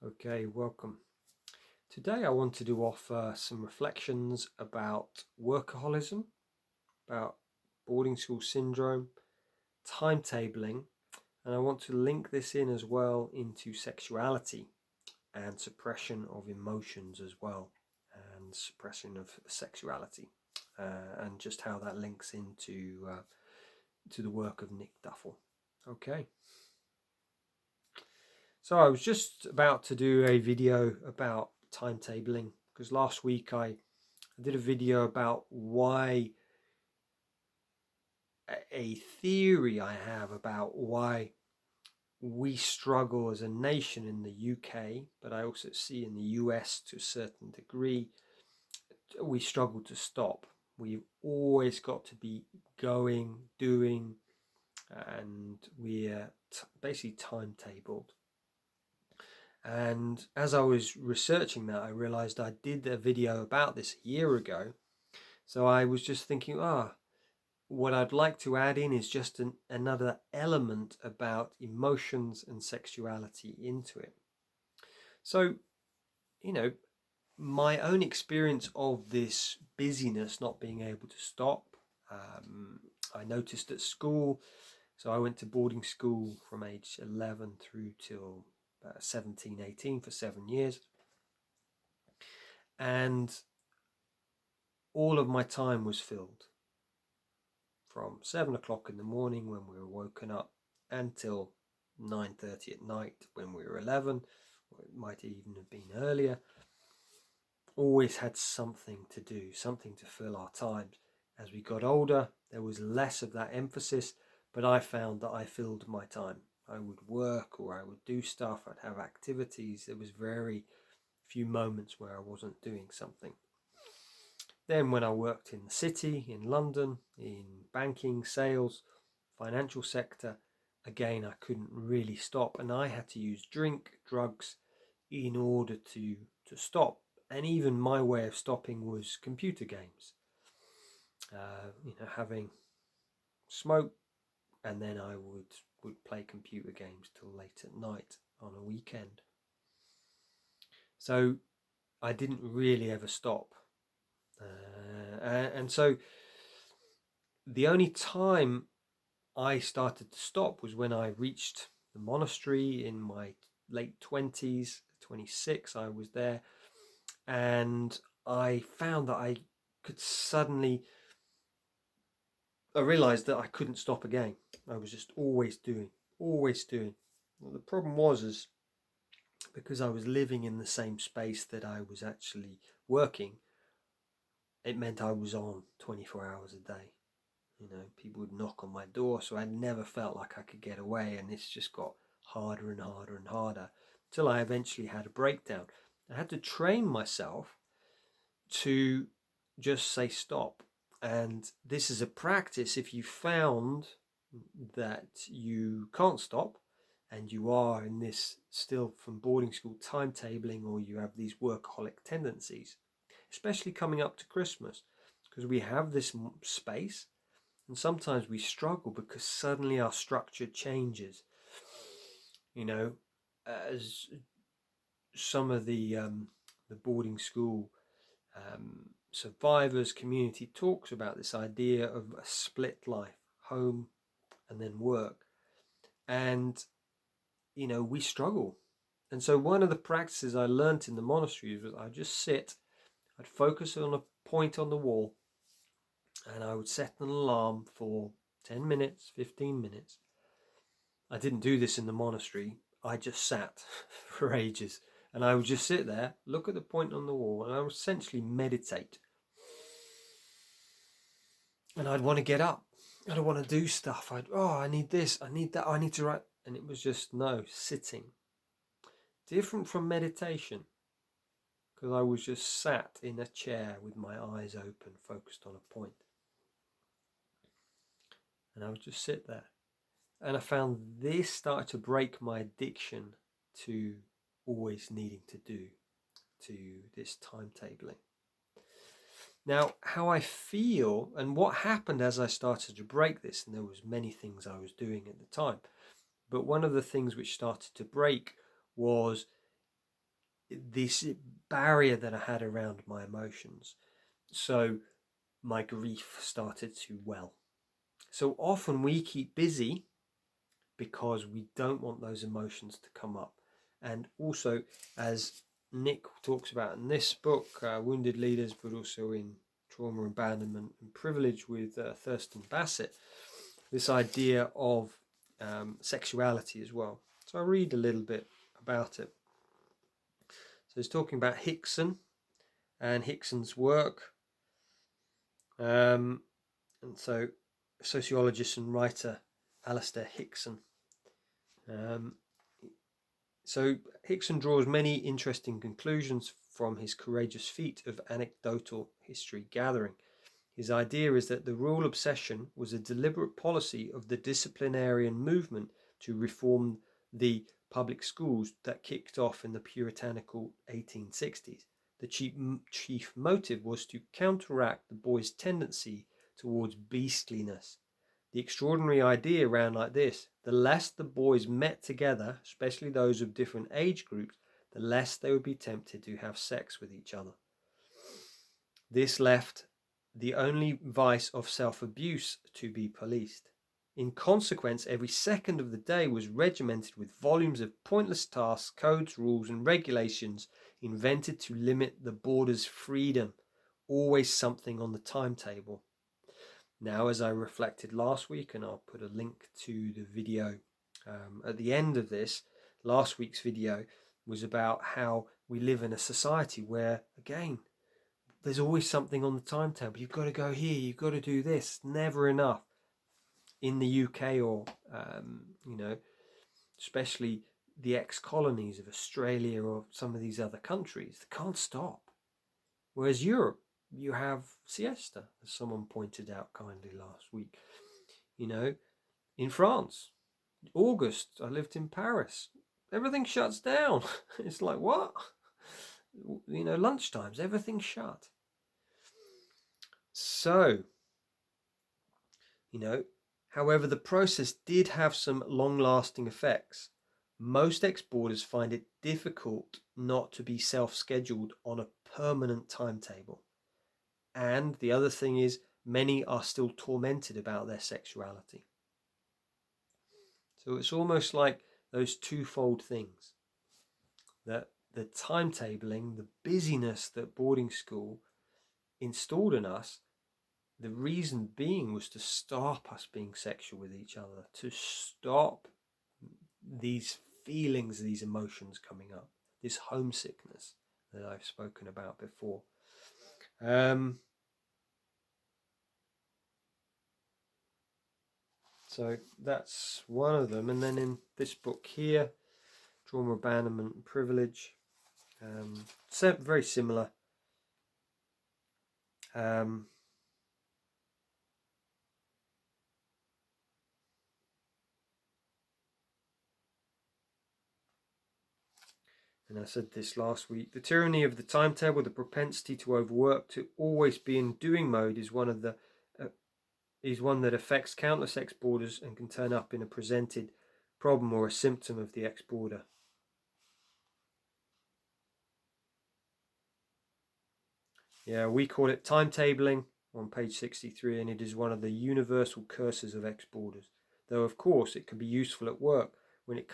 Okay, welcome. Today I wanted to offer some reflections about workaholism, about boarding school syndrome, timetabling, and I want to link this in as well into sexuality and suppression of emotions as well, and suppression of sexuality, and just how that links into to the work of Nick Duffell. Okay. So I was just about to do a video about timetabling because last week I did a video about why a theory I have about why we struggle as a nation in the UK, but I also see in the US to a certain degree, we struggle to stop. We've always got to be going, doing, and we're basically timetabled. And as I was researching that, I realized I did a video about this a year ago. So I was just thinking, what I'd like to add in is just another element about emotions and sexuality into it. So, my own experience of this busyness, not being able to stop, I noticed at school. So I went to boarding school from age 11 through till 17, 18 for 7 years. And all of my time was filled from 7 o'clock in the morning when we were woken up until 9:30 at night when we were 11, or it might even have been earlier. Always had something to do, something to fill our times. As we got older, there was less of that emphasis, but I found that I filled my time. I would work or I would do stuff, I'd have activities. There was very few moments where I wasn't doing something. Then when I worked in the city, in London, in banking, sales, financial sector, again, I couldn't really stop, and I had to use drink, drugs in order to stop. And even my way of stopping was computer games. Having smoke, and then I would play computer games till late at night on a weekend. So I didn't really ever stop. And so the only time I started to stop was when I reached the monastery in my late 20s, 26, I was there, and I found that I realized that I couldn't stop again. I was just always doing. Well, the problem was because I was living in the same space that I was actually working, it meant I was on 24 hours a day. People would knock on my door, so I never felt like I could get away, and this just got harder and harder and harder until I eventually had a breakdown. I had to train myself to just say stop. And this is a practice. If you found that you can't stop and you are in this still from boarding school timetabling, or you have these workaholic tendencies, especially coming up to Christmas, because we have this space and sometimes we struggle because suddenly our structure changes. As some of the boarding school survivors community talks about this idea of a split life, home and then work. And, we struggle. And so one of the practices I learned in the monastery was I'd just sit, I'd focus on a point on the wall, and I would set an alarm for 10 minutes, 15 minutes. I didn't do this in the monastery. I just sat for ages. And I would just sit there, look at the point on the wall, and I would essentially meditate. And I'd want to get up. I'd want to do stuff. I need this, I need that, I need to write. And it was just, sitting. Different from meditation. Because I was just sat in a chair with my eyes open, focused on a point. And I would just sit there. And I found this started to break my addiction to always needing to do, to this timetabling. Now, how I feel and what happened as I started to break this, and there was many things I was doing at the time, but one of the things which started to break was this barrier that I had around my emotions. So my grief started to well. So often we keep busy because we don't want those emotions to come up. And also, as Nick talks about in this book, Wounded Leaders, but also in Trauma, Abandonment and Privilege with Thurston Bassett, this idea of sexuality as well. So I'll read a little bit about it. So he's talking about Hickson and Hickson's work. And so sociologist and writer Alistair Hickson. So Hickson draws many interesting conclusions from his courageous feat of anecdotal history gathering. His idea is that the rule obsession was a deliberate policy of the disciplinarian movement to reform the public schools that kicked off in the puritanical 1860s. The chief motive was to counteract the boys' tendency towards beastliness. The extraordinary idea ran like this: the less the boys met together, especially those of different age groups, the less they would be tempted to have sex with each other. This left the only vice of self-abuse to be policed. In consequence, every second of the day was regimented with volumes of pointless tasks, codes, rules, and regulations invented to limit the boarder's freedom. Always something on the timetable. Now, as I reflected last week, and I'll put a link to the video at the end of this, last week's video was about how we live in a society where, again, there's always something on the timetable. You've got to go here, you've got to do this, never enough. In the UK or, especially the ex-colonies of Australia or some of these other countries, they can't stop. Whereas Europe, you have siesta, as someone pointed out kindly last week. In France, August, I lived in Paris, everything shuts down. It's like, what? Lunchtimes, everything's shut. So, however, the process did have some long-lasting effects. Most ex-boarders find it difficult not to be self-scheduled on a permanent timetable. And the other thing is, many are still tormented about their sexuality. So it's almost like those twofold things. That the timetabling, the busyness that boarding school installed in us, the reason being was to stop us being sexual with each other, to stop these feelings, these emotions coming up, this homesickness that I've spoken about before. So that's one of them. And then in this book here, Trauma, Abandonment and Privilege, very similar. And I said this last week, the tyranny of the timetable, the propensity to overwork, to always be in doing mode is one that affects countless ex-boarders and can turn up in a presented problem or a symptom of the ex-boarder. Yeah, we call it timetabling on page 63, and it is one of the universal curses of ex-boarders. Though, of course, it can be useful at work. When it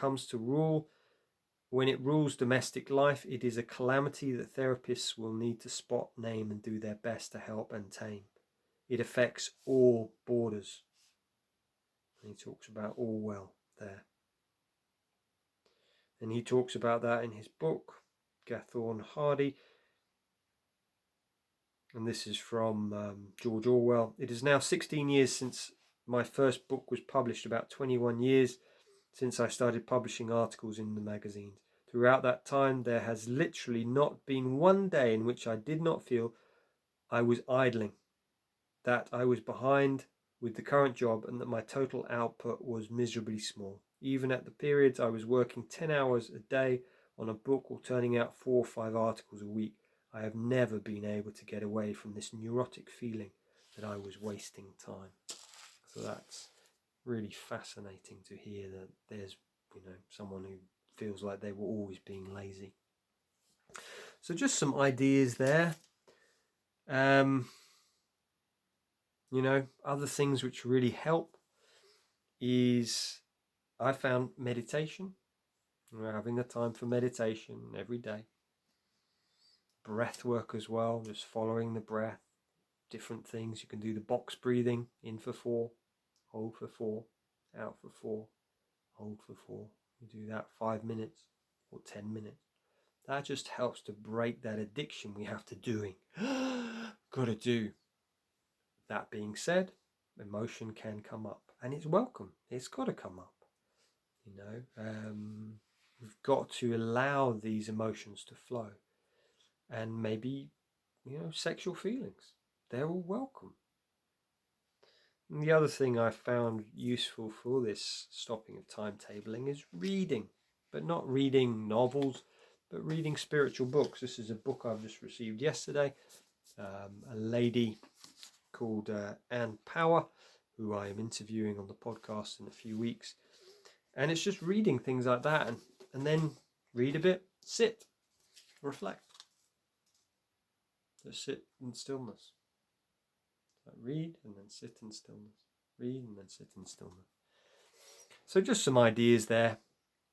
rules domestic life, it is a calamity that therapists will need to spot, name, and do their best to help and tame. It affects all boarders. And he talks about Orwell there. And he talks about that in his book, Gathorne Hardy. And this is from George Orwell. It is now 16 years since my first book was published, about 21 years since I started publishing articles in the magazines. Throughout that time, there has literally not been one day in which I did not feel I was idling, that I was behind with the current job, and that my total output was miserably small. Even at the periods I was working 10 hours a day on a book or turning out 4 or 5 articles a week, I have never been able to get away from this neurotic feeling that I was wasting time. So that's really fascinating to hear that there's someone who feels like they were always being lazy. So just some ideas there. Other things which really help is I found meditation. Having a time for meditation every day. Breath work as well, just following the breath. Different things. You can do the box breathing, in for 4, hold for 4, out for 4, hold for 4. You do that 5 minutes or 10 minutes. That just helps to break that addiction we have to doing. Got to do. That being said, emotion can come up, and it's welcome. It's got to come up. We've got to allow these emotions to flow, and maybe, sexual feelings. They're all welcome. And the other thing I found useful for this stopping of timetabling is reading, but not reading novels, but reading spiritual books. This is a book I've just received yesterday. A lady called Anne Power, who I am interviewing on the podcast in a few weeks. And it's just reading things like that, and then read a bit, sit, reflect. Just sit in stillness. Like read and then sit in stillness. Read and then sit in stillness. So just some ideas there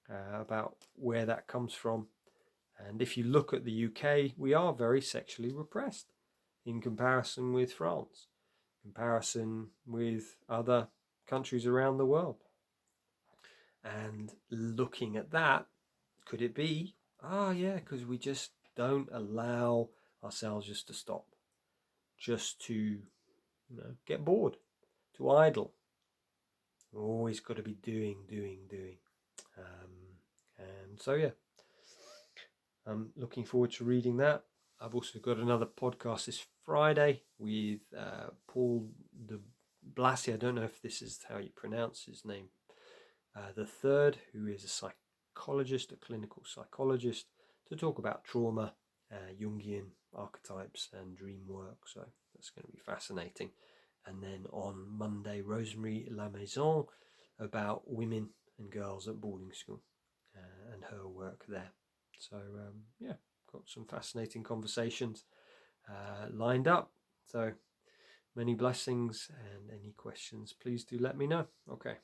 about where that comes from. And if you look at the UK, we are very sexually repressed in comparison with France, comparison with other countries around the world. And looking at that, could it be, because we just don't allow ourselves just to stop, just to, get bored, to idle. We've always got to be doing. And so, I'm looking forward to reading that. I've also got another podcast this Friday with Paul de Blassie. I don't know if this is how you pronounce his name. The third, who is a psychologist, a clinical psychologist, to talk about trauma, Jungian archetypes and dream work. So that's going to be fascinating. And then on Monday, Rosemary Lamaison about women and girls at boarding school and her work there. So got some fascinating conversations lined up. So many blessings, and any questions, please do let me know. Okay.